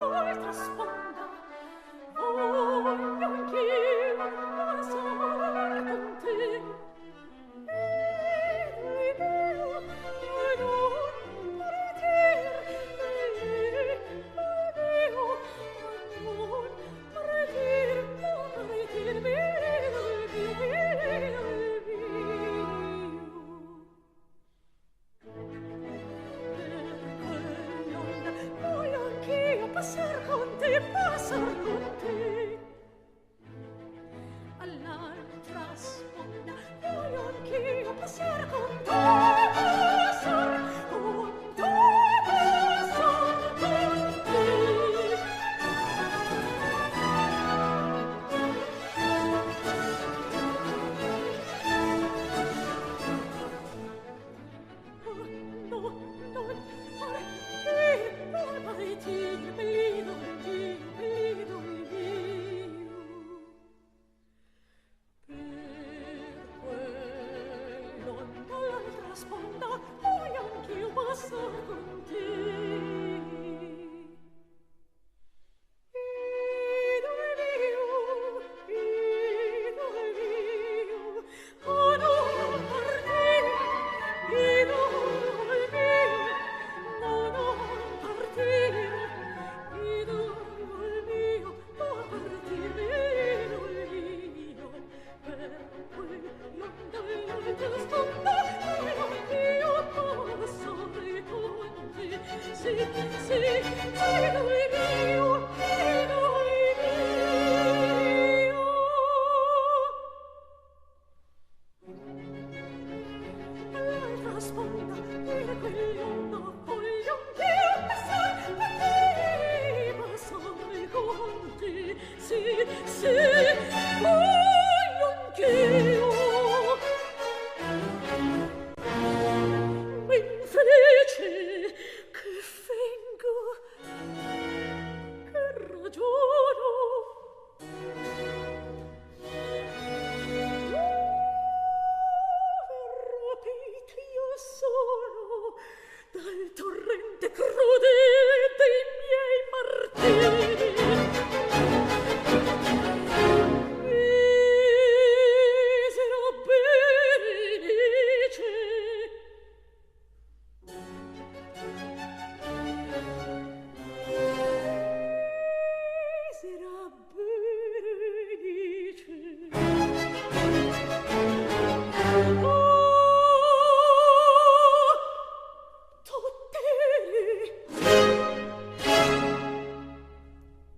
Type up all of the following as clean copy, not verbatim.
Oltre sponda, voglio anch'io passare con te. E non partir, passar con te, passar con te. All'altra sponda voglio anch'io passar con te, passar con te, passar con te. No, non partir, bellido il mio. Per quello dall'altra sponda voglio anch'io passar con te.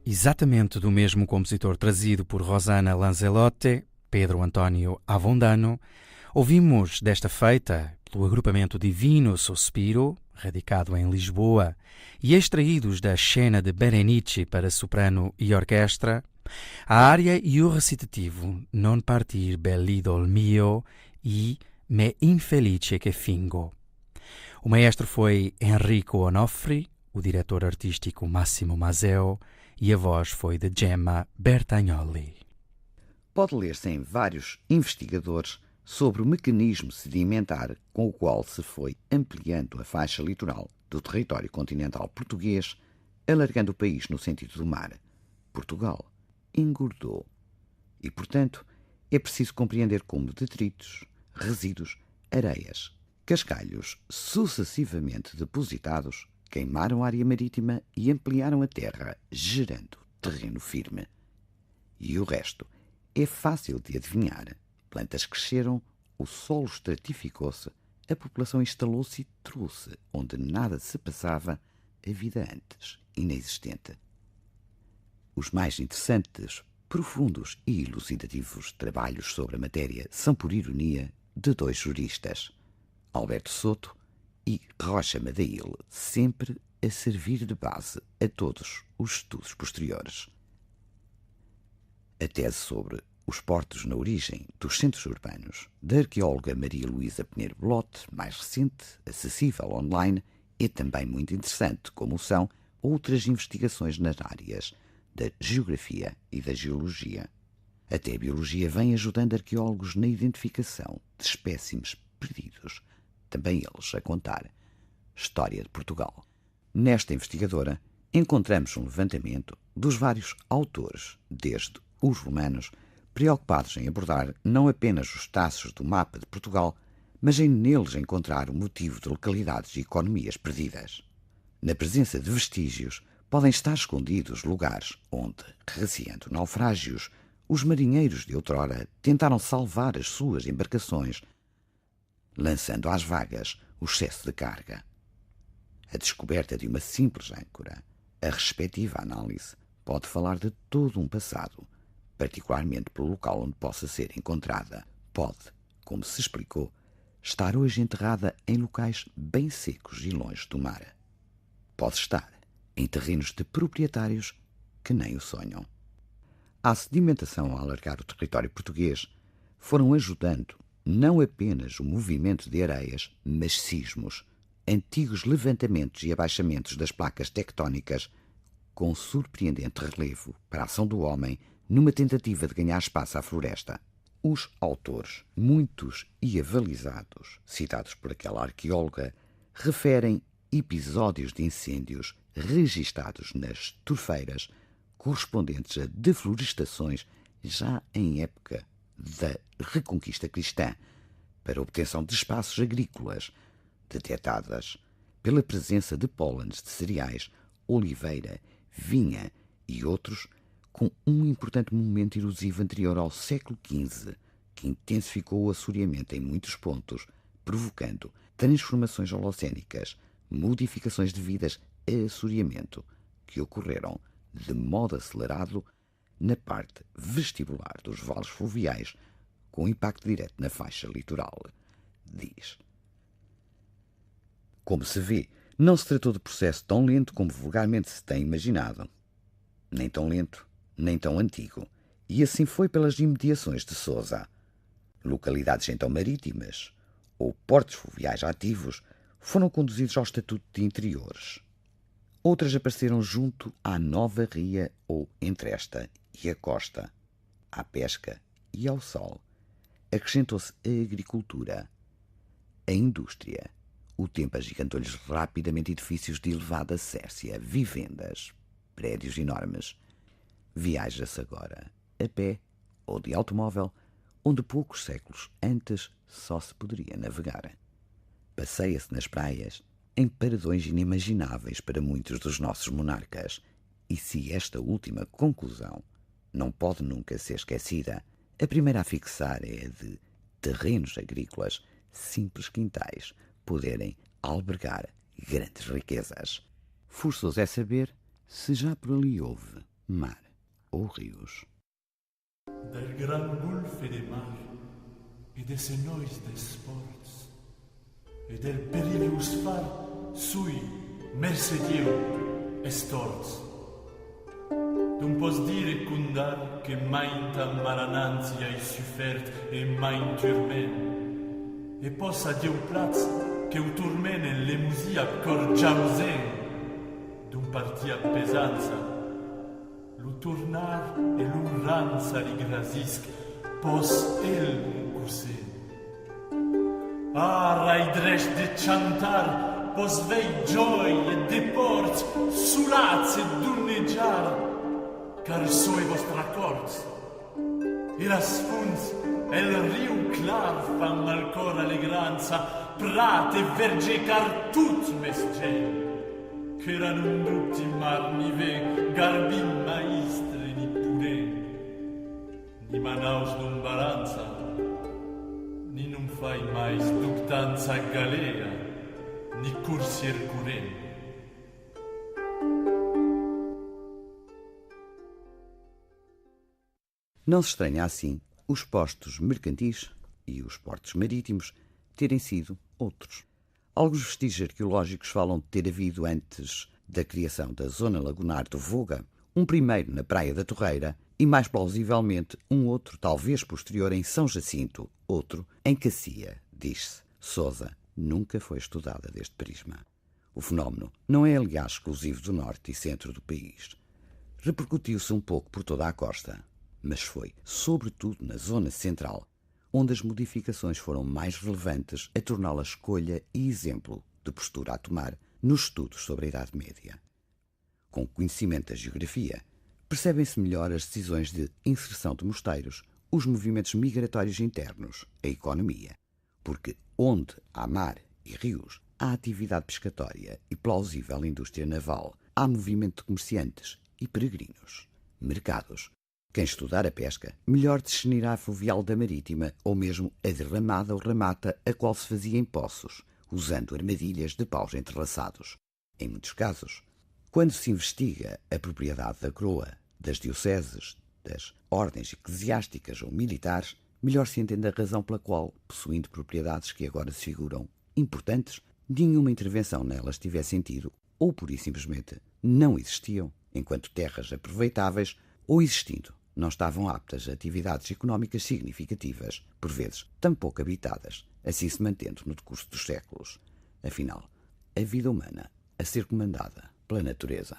Exatamente do mesmo compositor trazido por Rosanna Lanzelotti, Pedro António Avondano, ouvimos desta feita pelo agrupamento Divino Sospiro, radicado em Lisboa, e extraídos da Scena de Berenice para soprano e orquestra, a área e o recitativo Non partir bell'idol mio e Me infelice che fingo. O maestro foi Enrico Onofri, o diretor artístico Massimo Maseo, e a voz foi de Gemma Bertagnoli. Pode ler-se em vários investigadores sobre o mecanismo sedimentar com o qual se foi ampliando a faixa litoral do território continental português, alargando o país no sentido do mar. Portugal engordou e, portanto, é preciso compreender como detritos, resíduos, areias, cascalhos sucessivamente depositados queimaram a área marítima e ampliaram a terra, gerando terreno firme. E o resto é fácil de adivinhar. Plantas cresceram, o solo estratificou-se, a população instalou-se e trouxe, onde nada se passava, a vida antes inexistente. Os mais interessantes, profundos e elucidativos trabalhos sobre a matéria são, por ironia, de dois juristas, Alberto Soto e Rocha Madail, sempre a servir de base a todos os estudos posteriores. A tese sobre os portos na origem dos centros urbanos, da arqueóloga Maria Luísa Pinheiro Belote, mais recente, acessível online, é também muito interessante, como são outras investigações nas áreas da geografia e da geologia. Até a biologia vem ajudando arqueólogos na identificação de espécimes perdidos, também eles a contar história de Portugal. Nesta investigadora encontramos um levantamento dos vários autores, desde os romanos, preocupados em abordar não apenas os traços do mapa de Portugal, mas em neles encontrar o motivo de localidades e economias perdidas. Na presença de vestígios, podem estar escondidos lugares onde, receando naufrágios, os marinheiros de outrora tentaram salvar as suas embarcações, lançando às vagas o excesso de carga. A descoberta de uma simples âncora, a respectiva análise, pode falar de todo um passado, particularmente pelo local onde possa ser encontrada. Pode, como se explicou, estar hoje enterrada em locais bem secos e longe do mar. Pode estar em terrenos de proprietários que nem o sonham. A sedimentação a alargar o território português foram ajudando não apenas o movimento de areias, mas sismos, antigos levantamentos e abaixamentos das placas tectónicas, com surpreendente relevo para a ação do homem numa tentativa de ganhar espaço à floresta. Os autores, muitos e avalizados, citados por aquela arqueóloga, referem episódios de incêndios registados nas torfeiras correspondentes a deflorestações já em época da Reconquista Cristã, para obtenção de espaços agrícolas, detectadas pela presença de pólenes de cereais, oliveira, vinha e outros, com um importante momento erosivo anterior ao século XV, que intensificou o assoreamento em muitos pontos, provocando transformações holocénicas, modificações devidas a assoreamento, que ocorreram de modo acelerado na parte vestibular dos vales fluviais, com impacto direto na faixa litoral, diz. Como se vê, não se tratou de processo tão lento como vulgarmente se tem imaginado. Nem tão lento, nem tão antigo, e assim foi pelas imediações de Sousa. Localidades então marítimas, ou portos fluviais ativos, foram conduzidos ao estatuto de interiores. Outras apareceram junto à nova ria ou entre esta e a costa, à pesca e ao sol. Acrescentou-se a agricultura, a indústria. O tempo agigantou-lhes rapidamente edifícios de elevada cércia, vivendas, prédios enormes. Viaja-se agora a pé ou de automóvel, onde poucos séculos antes só se poderia navegar. Passeia-se nas praias, em paradões inimagináveis para muitos dos nossos monarcas. E se esta última conclusão não pode nunca ser esquecida, a primeira a fixar é a de terrenos agrícolas, simples quintais, poderem albergar grandes riquezas. Forçoso é saber se já por ali houve mar ou rios. Del gran gulfe de mar e desse nois de sports e del perilous far sui mercedieu estorts. Non pos dire cundar che mainta marananzi hai suffert e main turmen e possa Dieu plaz che u turmen en lemusia cor jausen d'un partia pesanza lu turnar e l'urranza li grasisc pos el un cusen. Rai dresch de chantar pos vei gioi e deport sulaz e dunneggiar car soi vostra corts. E rasfunz el riu clar fan malcor allegranza prat e verge car tut mesgel ch'eran un dutti mar ni ve garbin maistre ni pure ni manaus d'umbaranza ni non fai mais ductanza galea ni cursier curent. Não se estranha assim os postos mercantis e os portos marítimos terem sido outros. Alguns vestígios arqueológicos falam de ter havido, antes da criação da zona lagunar do Voga, um primeiro na Praia da Torreira e, mais plausivelmente, um outro, talvez posterior, em São Jacinto, outro em Cacia, diz-se. Sousa nunca foi estudada deste prisma. O fenómeno não é, aliás, exclusivo do norte e centro do país. Repercutiu-se um pouco por toda a costa, mas foi, sobretudo, na zona central, onde as modificações foram mais relevantes a torná-la escolha e exemplo de postura a tomar nos estudos sobre a Idade Média. Com o conhecimento da geografia, percebem-se melhor as decisões de inserção de mosteiros, os movimentos migratórios internos, a economia. Porque onde há mar e rios, há atividade pescatória e plausível indústria naval, há movimento de comerciantes e peregrinos. Mercados. Quem estudar a pesca, melhor discernirá a fluvial da marítima ou mesmo a derramada ou ramata a qual se fazia em poços, usando armadilhas de paus entrelaçados. Em muitos casos, quando se investiga a propriedade da coroa, das dioceses, das ordens eclesiásticas ou militares, melhor se entende a razão pela qual, possuindo propriedades que agora se figuram importantes, nenhuma intervenção nelas tivesse sentido ou, pura e simplesmente, não existiam, enquanto terras aproveitáveis, ou existindo, não estavam aptas a atividades económicas significativas, por vezes tão pouco habitadas, assim se mantendo no decurso dos séculos. Afinal, a vida humana a ser comandada pela natureza.